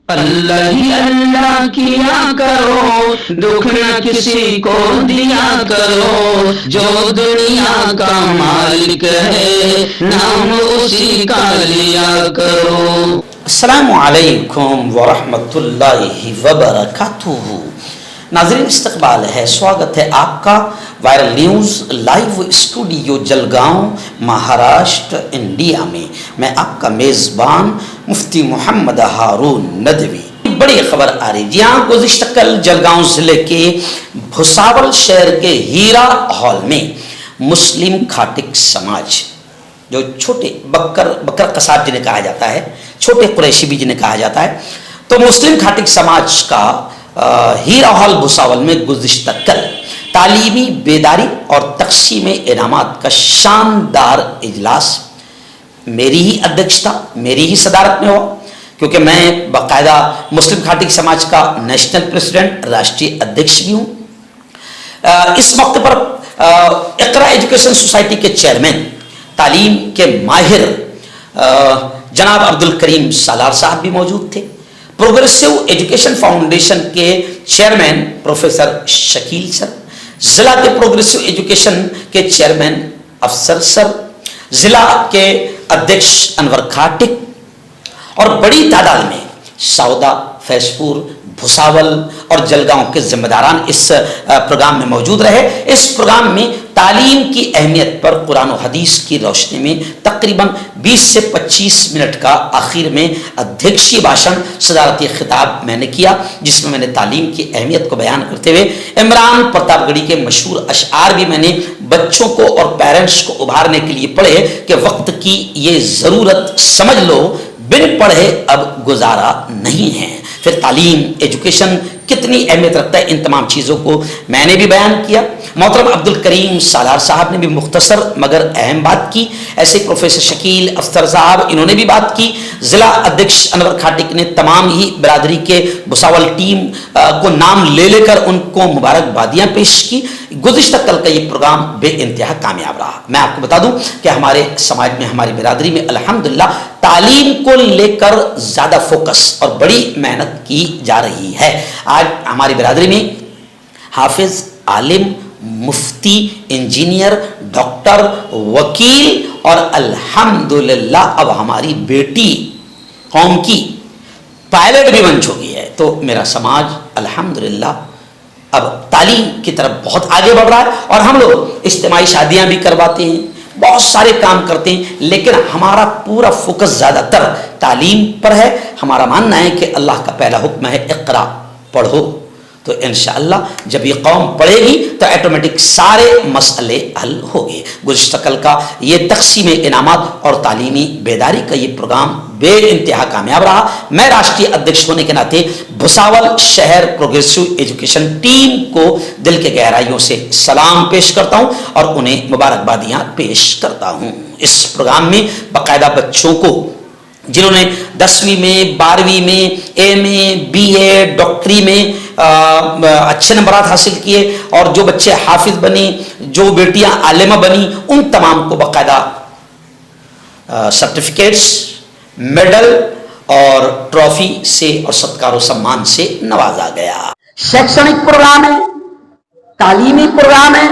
अल्लाह ही अल्लाह किया करो, दुख न किसी को दिया करो, जो दुनिया का मालिक है नाम उसी का लिया करो। अस्सलामु अलैकुम वरहमतुल्लाहि वबरकातुहू। नाज़रीन, इस्तक़बाल है, स्वागत है आपका viral news live studio Jalgaon, Maharashtra, India में। मैं आपका मेज़बान मुफ्ती मोहम्मद हारून नदवी। बड़ी खबर आ रही जी हाँ, गुज़िश्ता कल जलगांव ज़िले के भुसावल शहर के हीरा हॉल में मुस्लिम खाटिक समाज, जो छोटे बकर कसाब जिन्हें कहा जाता है, छोटे कुरैशी भी जिन्हें कहा जाता है, तो मुस्लिम खाटिक समाज का हीरा हॉल भुसावल में गुज़िश्ता कल तालीमी बेदारी और तक़सीम इनामात का शानदार इजलास मेरी ही अध्यक्षता, मेरी ही सदारत में हुआ, क्योंकि मैं बाकायदा मुस्लिम खाटिक समाज का नेशनल प्रेसिडेंट, राष्ट्रीय अध्यक्ष भी हूँ। इस मौके पर इक़रा एजुकेशन सोसाइटी के चेयरमैन, तालीम के माहिर जनाब अब्दुल करीम सालार साहब भी मौजूद थे। प्रोग्रेसिव एजुकेशन फाउंडेशन के चेयरमैन प्रोफेसर शकील सर, जिला के प्रोग्रेसिव एजुकेशन के चेयरमैन अफसर सर, जिला के अध्यक्ष अनवर खाटिक और बड़ी तादाद में सौदा, फैजपुर, भुसावल और जलगांव के जिम्मेदारान इस प्रोग्राम में मौजूद रहे। इस प्रोग्राम में तालीम की अहमियत पर कुरान और हदीस की रोशनी में तकरीबन 20 से 25 मिनट का आखिर में अध्यक्षीय भाषण, सदारती खिताब मैंने किया, जिसमें मैंने तालीम की अहमियत को बयान करते हुए इमरान प्रतापगढ़ी के मशहूर अशआर भी मैंने बच्चों को और पेरेंट्स को उभारने के लिए पढ़े कि वक्त की ये ज़रूरत समझ लो, बिन पढ़े अब गुजारा नहीं है। फिर तालीम, एजुकेशन कितनी अहमियत रखता है, इन तमाम चीज़ों को मैंने भी बयान किया। मोहतरम अब्दुल करीम सालार साहब ने भी मुख्तसर मगर अहम बात की। ऐसे प्रोफेसर शकील अफसर साहब, इन्होंने भी बात की। ज़िला अध्यक्ष अनवर खाटिक ने तमाम ही बिरादरी के भुसावल टीम को नाम ले लेकर उनको मुबारकबादियाँ पेश की। गुज़िश्ता कल का ये प्रोग्राम बेइंतहा कामयाब रहा। मैं आपको बता दूं कि हमारे समाज में, हमारी बिरादरी में अल्हम्दुलिल्लाह तालीम को लेकर ज़्यादा फोकस और बड़ी मेहनत की जा रही है। आज हमारी बिरादरी में हाफिज, आलिम, मुफ्ती, इंजीनियर, डॉक्टर, वकील और अल्हम्दुलिल्लाह अब हमारी बेटी कौम की पायलट भी बन चुकी है। तो मेरा समाज अल्हम्दुलिल्लाह अब तालीम की तरफ बहुत आगे बढ़ रहा है और हम लोग इज्तिमाई शादियां भी करवाते हैं, बहुत सारे काम करते हैं, लेकिन हमारा पूरा फोकस ज़्यादातर तालीम पर है। हमारा मानना है कि अल्लाह का पहला हुक्म है इक़रा, पढ़ो। तो इंशाअल्लाह जब ये कौम पढ़ेगी तो ऑटोमेटिक सारे मसले हल होंगे। गुज़िश्ता कल का ये तक़सीम इनामात और तालीमी बेदारी का ये प्रोग्राम बेइंतहा कामयाब रहा। मैं राष्ट्रीय अध्यक्ष होने के नाते भुसावल शहर प्रोग्रेसिव एजुकेशन टीम को दिल के गहराइयों से सलाम पेश करता हूँ और उन्हें मुबारकबादियाँ पेश करता हूँ। इस प्रोग्राम में बाकायदा बच्चों को जिन्होंने 10वीं में, 12वीं में, MA, BA, डॉक्टरी में अच्छे नंबरात हासिल किए और जो बच्चे हाफिज बनी, जो बेटियां आलिमा बनी, उन तमाम को बाकायदा सर्टिफिकेट्स, मेडल और ट्रॉफी से और सत्कार सम्मान से नवाजा गया। शैक्षणिक प्रोग्राम है, तालीमी प्रोग्राम है।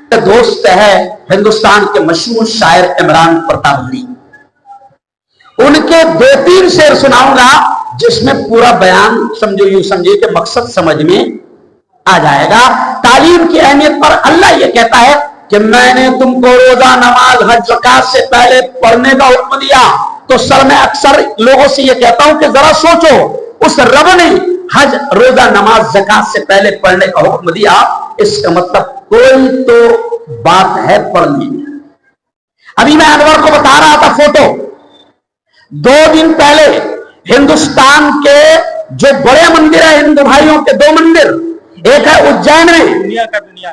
तो दोस्त है हिंदुस्तान के मशहूर शायर इमरान प्रतापगढ़ी, उनके 2-3 शेर सुनाऊंगा जिसमें पूरा बयान समझो, यूं समझिए कि मकसद समझ में आ जाएगा। तालीम की अहमियत पर अल्लाह ये कहता है कि मैंने तुमको रोजा, नमाज, हज, ज़कात से पहले पढ़ने का हुक्म दिया। तो सर मैं अक्सर लोगों से ये कहता हूं कि जरा सोचो, उस रब ने हज, रोजा, नमाज, ज़कात से पहले पढ़ने का हुक्म दिया, इसका मतलब कोई तो बात है पढ़ने में। अभी मैं अनवर को बता रहा था फोटो, 2 दिन पहले हिंदुस्तान के जो बड़े मंदिर है हिंदू भाइयों के, 2 मंदिर, एक है उज्जैन में,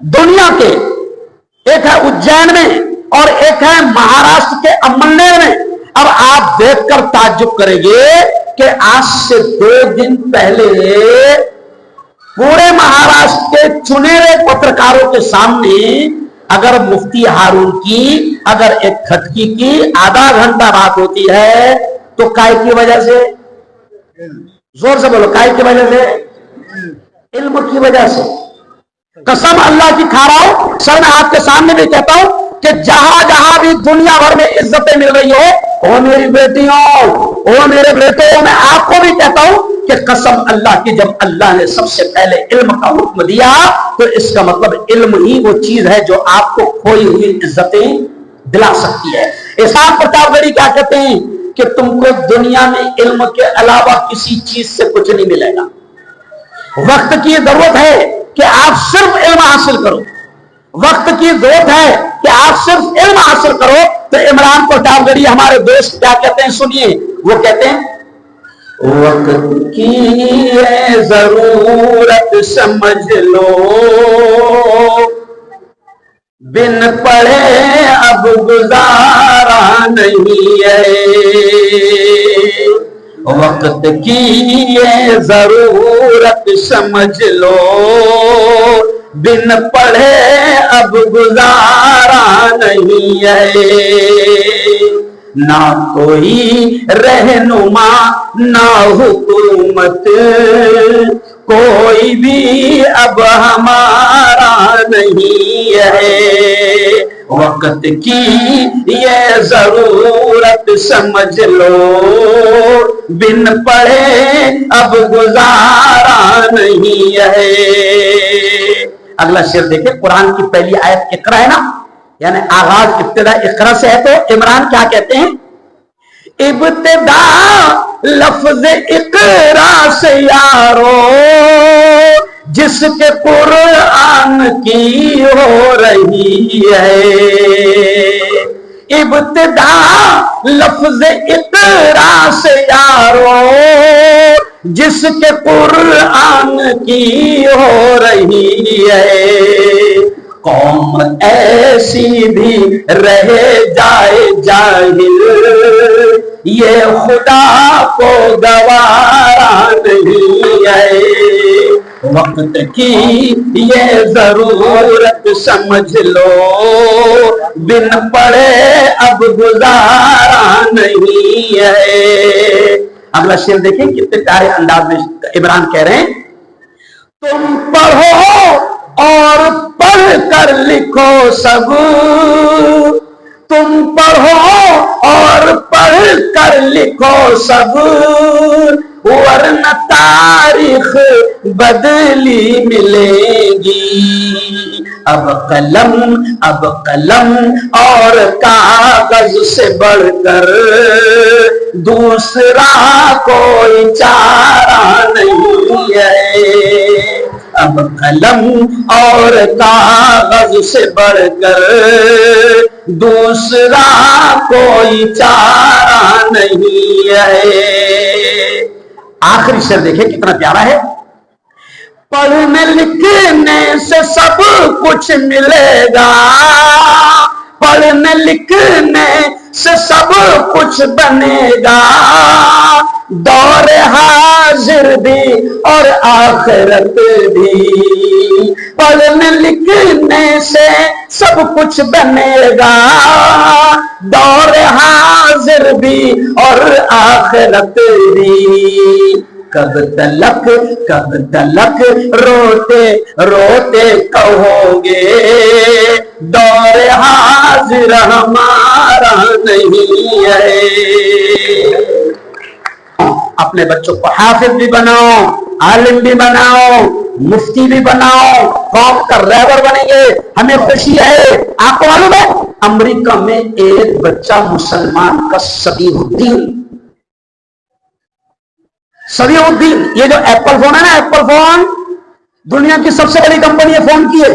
दुनिया के, एक है उज्जैन में और एक है महाराष्ट्र के अमरनेर में। अब आप देखकर ताज्जुब करेंगे कि आज से 2 दिन पहले पूरे महाराष्ट्र के चुने हुए पत्रकारों के सामने अगर मुफ्ती हारून की अगर एक खटकी की आधा घंटा बात होती है तो काय की वजह से जोर से बोलो, काय की वजह से? इल्म की वजह से। कसम अल्लाह की खा रहा हूं, सर मैं आपके सामने भी कहता हूं कि जहां जहां भी दुनिया भर में इज्जतें मिल रही हो, ओ मेरी बेटियों, ओ मेरे बेटों, मैं आपको भी कहता हूं कि कसम अल्लाह की, जब अल्लाह ने सबसे पहले इल्म का हुक्म दिया तो इसका मतलब इल्म ही वो चीज है जो आपको खोई हुई इज्जतें दिला सकती है। एहसान प्रतापगढ़ी क्या कहते हैं कि तुमको दुनिया में इल्म के अलावा किसी चीज से कुछ नहीं मिलेगा। वक्त की जरूरत है कि आप सिर्फ इल्म हासिल करो, वक्त की जरूरत है कि आप सिर्फ इल्म हासिल करो। तो इमरान प्रतापगढ़ी हमारे दोस्त क्या कहते हैं, सुनिए, वो कहते हैं वक्त की है जरूरत समझ लो, बिन पढ़े अब गुजारा नहीं है। वक्त की ये जरूरत समझ लो, बिन पढ़े अब गुजारा नहीं है। ना कोई रहनुमा ना हुकूमत, कोई भी अब हमारा नहीं है। वक्त की ये जरूरत समझ लो, बिन पढ़े अब गुजारा नहीं है। अगला शेर देखे, कुरान की पहली आयत इकरा है ना, यानी आगाज इब्तिदा इकरा से है। तो इमरान क्या कहते हैं, इब्तिदा लफ्ज इकरा से यारो, जिसके कुरान की हो रही है। इब्तिदा लफ्ज इकरा से यारो, जिसके कुरान की हो रही है। कौम ऐसी भी रह जाए जाहिल, ये खुदा को गवारा नहीं है। वक्त की ये जरूरत समझ लो, बिन पढ़े अब गुजारा नहीं है। अगला शेर देखें, कितने प्यारे अंदाज में इमरान कह रहे हैं, तुम पढ़ो और पढ़ कर लिखो सब, तुम पढ़ो और पढ़ कर लिखो सब, वरना तारीख बदली मिलेगी। अब कलम और कागज से बढ़कर दूसरा कोई चारा नहीं है। अब कलम और कागज से बढ़कर दूसरा कोई चारा नहीं है। आखिरी शेर देखें कितना प्यारा है, पढ़ने लिखने से सब कुछ मिलेगा, पढ़ने लिखने से सब कुछ बनेगा। दौर हाजिर भी और आखिरत भी, पढ़ने लिखने से सब कुछ बनेगा। दौर हाजिर भी और आखिरत भी। कब तलक रोते रोते कहोगे, दौर हाजिर हमारा नहीं है। अपने बच्चों को हाफिज भी बनाओ, आलिम भी बनाओ, मुफ्ती भी बनाओ, कौम का रहबर बनेंगे, हमें खुशी है। आपको मालूम है अमेरिका में एक बच्चा मुसलमान का सबीहुद्दीन, ये जो एप्पल फोन है ना, एप्पल फोन दुनिया की सबसे बड़ी कंपनी है फोन की है।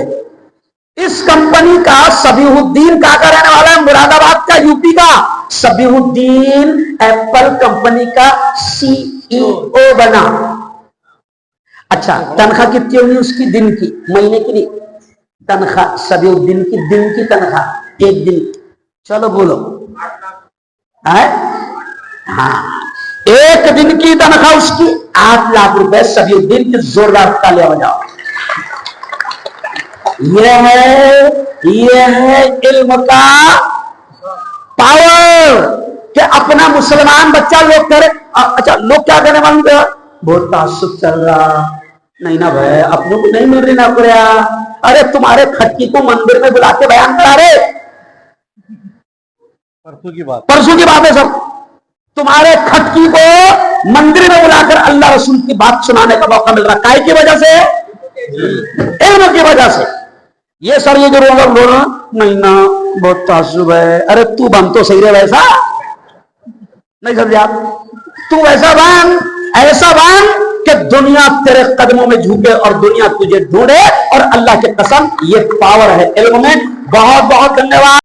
इस कंपनी का सबीहुद्दीन का रहने वाला है, मुरादाबाद का, यूपी का। सबीहुद्दीन एप्पल कंपनी का सीईओ बना। अच्छा, तनख्वाह कितनी होगी उसकी? दिन की, महीने की नहीं, तनख्वाह सबीहुद्दीन की दिन की तनख्वाह, एक दिन। चलो बोलो, है? हाँ, एक दिन की तनख्वाह उसकी 8 लाख रुपए। सबीहुद्दीन की जोरदार तालियां बजाओ। यह है इल्म का पावर कि अपना मुसलमान बच्चा लोग करे। अच्छा, लोग क्या कहने मालूम है? बहुत तासुब चल रहा नहीं ना भाई, अपनों को नहीं मिल रही ना कुरिया। अरे तुम्हारे खटकी को मंदिर में बुला के बयान करा रहे, परसों की बात है सब। तुम्हारे खटकी को मंदिर में बुलाकर अल्लाह रसूल की बात सुनाने का मौका मिल रहा, काय की वजह से? इल्म की वजह से। ये सर ये जो लोग बोल रहे नहीं ना बहुत तासुब है, अरे तू बन तो सही रहे वैसा नहीं समझा, तू वैसा बन, ऐसा बन कि दुनिया तेरे कदमों में झुके और दुनिया तुझे ढूंढे। और अल्लाह के कसम ये पावर है इल्म में। बहुत बहुत धन्यवाद।